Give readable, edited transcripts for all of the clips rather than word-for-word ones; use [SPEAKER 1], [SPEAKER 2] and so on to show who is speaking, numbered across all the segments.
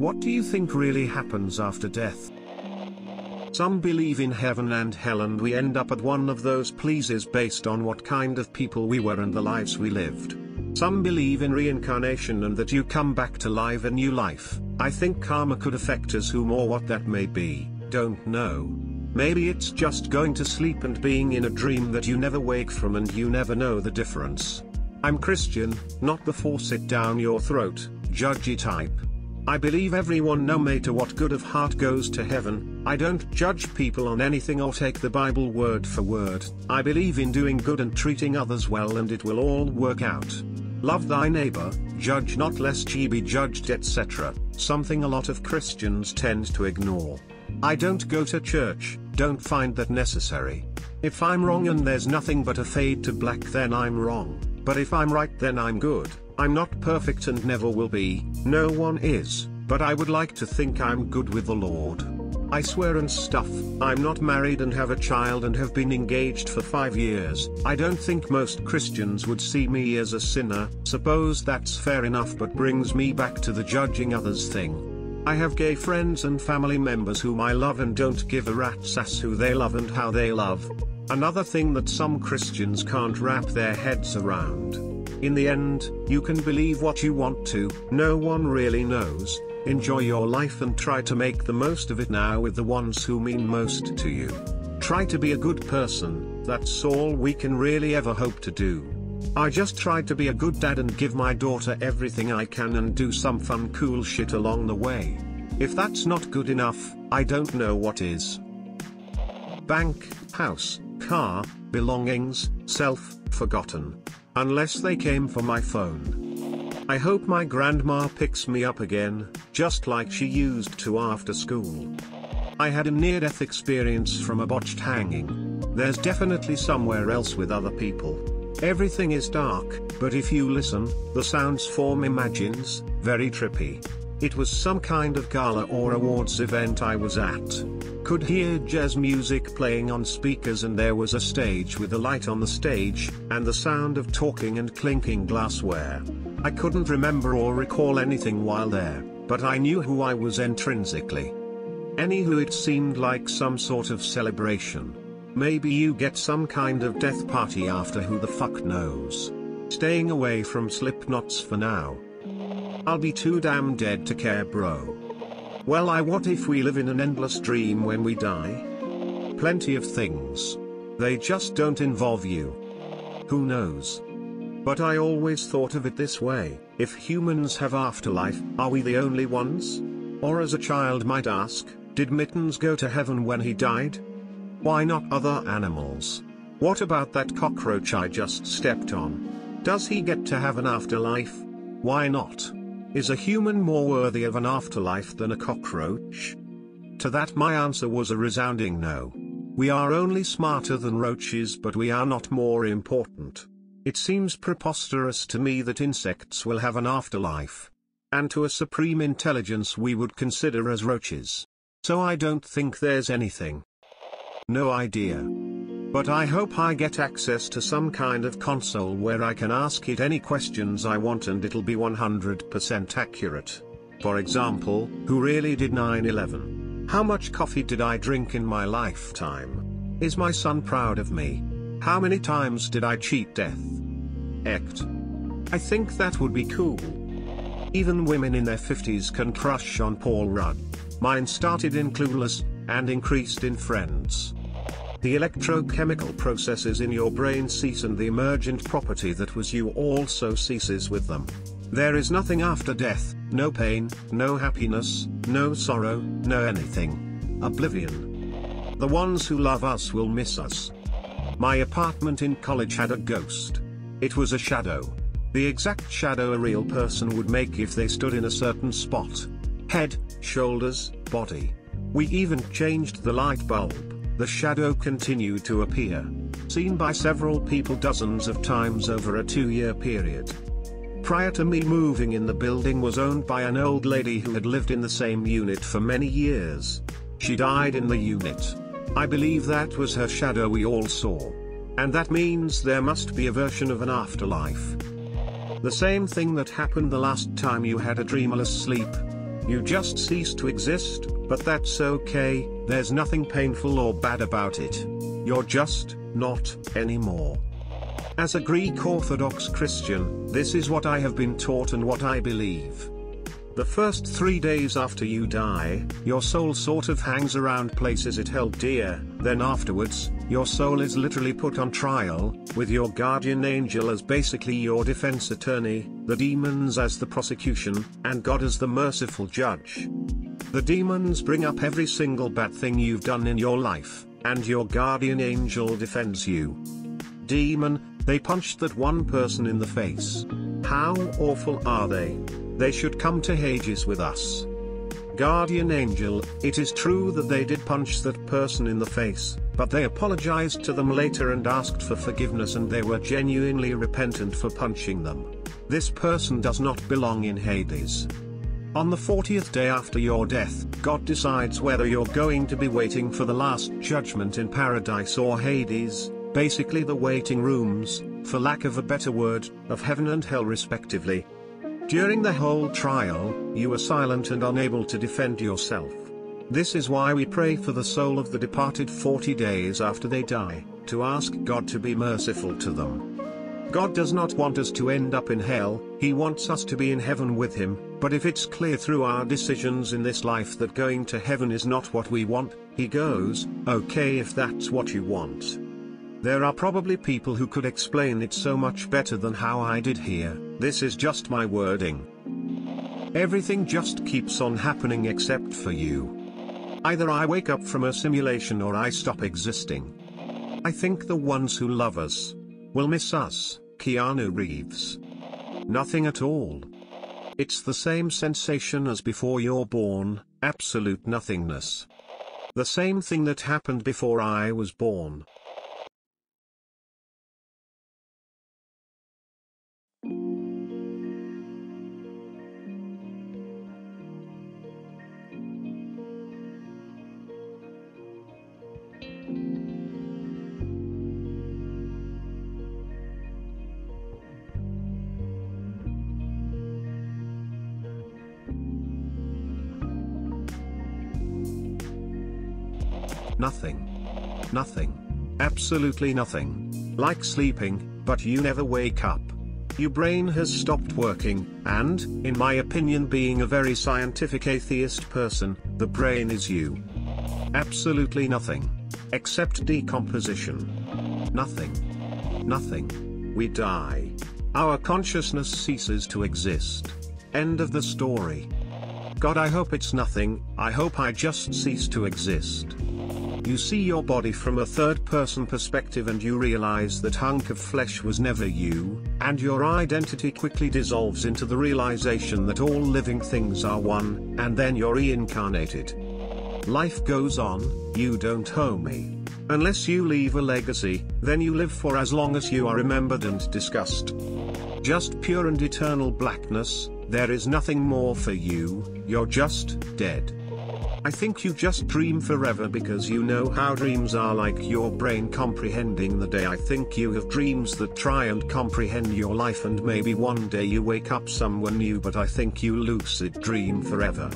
[SPEAKER 1] What do you think really happens after death? Some believe in heaven and hell, and we end up at one of those places based on what kind of people we were and the lives we lived. Some believe in reincarnation and that you come back to live a new life. I think karma could affect us, whom or what that may be, don't know. Maybe it's just going to sleep and being in a dream that you never wake from, and you never know the difference. I'm Christian, not the force it down your throat, judgy type. I believe everyone, no matter what good of heart, goes to heaven. I don't judge people on anything or take the Bible word for word. I believe in doing good and treating others well, and it will all work out. Love thy neighbor, judge not lest ye be judged, etc. Something a lot of Christians tend to ignore. I don't go to church, don't find that necessary. If I'm wrong and there's nothing but a fade to black, then I'm wrong. But if I'm right, then I'm good. I'm not perfect and never will be, no one is, but I would like to think I'm good with the Lord. I swear and stuff. I'm not married and have a child and have been engaged for 5 years. I don't think most Christians would see me as a sinner. Suppose that's fair enough, but brings me back to the judging others thing. I have gay friends and family members whom I love and don't give a rat's ass who they love and how they love. Another thing that some Christians can't wrap their heads around. In the end, you can believe what you want to, no one really knows. Enjoy your life and try to make the most of it now with the ones who mean most to you. Try to be a good person, that's all we can really ever hope to do. I just tried to be a good dad and give my daughter everything I can and do some fun cool shit along the way. If that's not good enough, I don't know what is. Bank, house, car, belongings, self, forgotten. Unless they came for my phone. I hope my grandma picks me up again, just like she used to after school. I had a near-death experience from a botched hanging. There's definitely somewhere else with other people. Everything is dark, but if you listen, the sounds form imagines, very trippy. It was some kind of gala or awards event I was at. Could hear jazz music playing on speakers, and there was a stage with a light on the stage, and the sound of talking and clinking glassware. I couldn't remember or recall anything while there, but I knew who I was intrinsically. Anywho, it seemed like some sort of celebration. Maybe you get some kind of death party after, who the fuck knows. Staying away from Slipknots for now. I'll be too damn dead to care, bro. Well, what if we live in an endless dream when we die? Plenty of things. They just don't involve you. Who knows? But I always thought of it this way: if humans have afterlife, are we the only ones? Or, as a child might ask, did Mittens go to heaven when he died? Why not other animals? What about that cockroach I just stepped on? Does he get to have an afterlife? Why not? Is a human more worthy of an afterlife than a cockroach? To that my answer was a resounding no. We are only smarter than roaches, but we are not more important. It seems preposterous to me that insects will have an afterlife. And to a supreme intelligence we would consider as roaches. So I don't think there's anything. No idea. But I hope I get access to some kind of console where I can ask it any questions I want and it'll be 100% accurate. For example, who really did 9/11? How much coffee did I drink in my lifetime? Is my son proud of me? How many times did I cheat death? Ect. I think that would be cool. Even women in their 50s can crush on Paul Rudd. Mine started in Clueless, and increased in Friends. The electrochemical processes in your brain cease, and the emergent property that was you also ceases with them. There is nothing after death, no pain, no happiness, no sorrow, no anything. Oblivion. The ones who love us will miss us. My apartment in college had a ghost. It was a shadow. The exact shadow a real person would make if they stood in a certain spot. Head, shoulders, body. We even changed the light bulb. The shadow continued to appear. Seen by several people dozens of times over a 2-year period. Prior to me moving in, the building was owned by an old lady who had lived in the same unit for many years. She died in the unit. I believe that was her shadow we all saw. And that means there must be a version of an afterlife. The same thing that happened the last time you had a dreamless sleep. You just cease to exist, but that's okay, there's nothing painful or bad about it. You're just not anymore. As a Greek Orthodox Christian, this is what I have been taught and what I believe. The first 3 days after you die, your soul sort of hangs around places it held dear, then afterwards, your soul is literally put on trial, with your guardian angel as basically your defense attorney, the demons as the prosecution, and God as the merciful judge. The demons bring up every single bad thing you've done in your life, and your guardian angel defends you. Demon, they punched that one person in the face. How awful are they? They should come to Hades with us. Guardian angel, it is true that they did punch that person in the face, but they apologized to them later and asked for forgiveness, and they were genuinely repentant for punching them. This person does not belong in Hades. On the 40th day after your death, God decides whether you're going to be waiting for the last judgment in paradise or Hades, basically the waiting rooms, for lack of a better word, of heaven and hell respectively. During the whole trial, you were silent and unable to defend yourself. This is why we pray for the soul of the departed 40 days after they die, to ask God to be merciful to them. God does not want us to end up in hell, He wants us to be in heaven with Him, but if it's clear through our decisions in this life that going to heaven is not what we want, He goes, okay if that's what you want. There are probably people who could explain it so much better than how I did here, this is just my wording. Everything just keeps on happening except for you. Either I wake up from a simulation or I stop existing. I think the ones who love us will miss us, Keanu Reeves. Nothing at all. It's the same sensation as before you're born, absolute nothingness. The same thing that happened before I was born. Nothing. Nothing. Absolutely nothing. Like sleeping, but you never wake up. Your brain has stopped working, and, in my opinion, being a very scientific atheist person, the brain is you. Absolutely nothing. Except decomposition. Nothing. Nothing. We die. Our consciousness ceases to exist. End of the story. God, I hope it's nothing, I hope I just cease to exist. You see your body from a third-person perspective and you realize that hunk of flesh was never you, and your identity quickly dissolves into the realization that all living things are one, and then you're reincarnated. Life goes on, you don't owe me. Unless you leave a legacy, then you live for as long as you are remembered and discussed. Just pure and eternal blackness, there is nothing more for you, you're just dead. I think you just dream forever because you know how dreams are, like your brain comprehending the day. I think you have dreams that try and comprehend your life, and maybe one day you wake up someone new, but I think you lucid dream forever.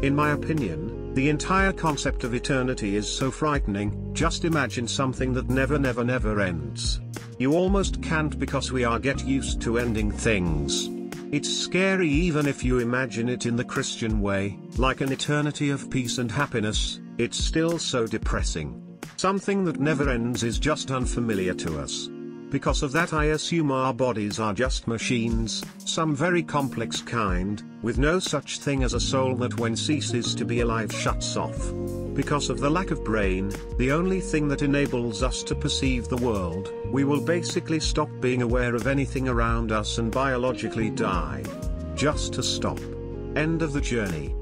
[SPEAKER 1] In my opinion, the entire concept of eternity is so frightening. Just imagine something that never ends. You almost can't because we get used to ending things. It's scary even if you imagine it in the Christian way, like an eternity of peace and happiness, it's still so depressing. Something that never ends is just unfamiliar to us. Because of that, I assume our bodies are just machines, some very complex kind, with no such thing as a soul that when ceases to be alive shuts off. Because of the lack of brain, the only thing that enables us to perceive the world, we will basically stop being aware of anything around us and biologically die. Just to stop. End of the journey.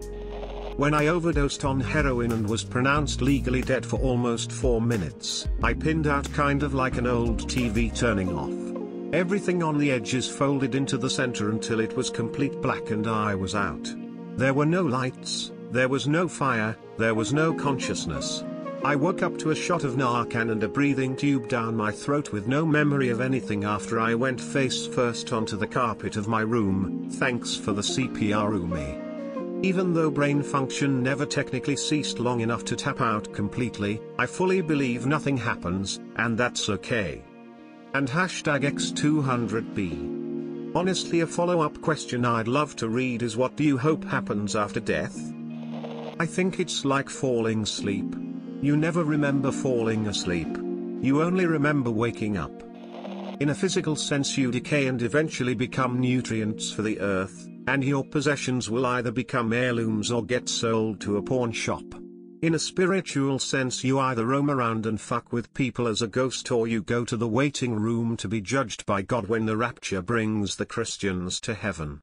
[SPEAKER 1] When I overdosed on heroin and was pronounced legally dead for almost 4 minutes, I pinned out kind of like an old TV turning off. Everything on the edges folded into the center until it was complete black and I was out. There were no lights, there was no fire, there was no consciousness. I woke up to a shot of Narcan and a breathing tube down my throat with no memory of anything after I went face first onto the carpet of my room. Thanks for the CPR, Umi. Even though brain function never technically ceased long enough to tap out completely, I fully believe nothing happens, and that's okay. And #X200B. Honestly, a follow-up question I'd love to read is, what do you hope happens after death? I think it's like falling asleep. You never remember falling asleep. You only remember waking up. In a physical sense, you decay and eventually become nutrients for the earth, and your possessions will either become heirlooms or get sold to a pawn shop. In a spiritual sense, you either roam around and fuck with people as a ghost, or you go to the waiting room to be judged by God when the rapture brings the Christians to heaven.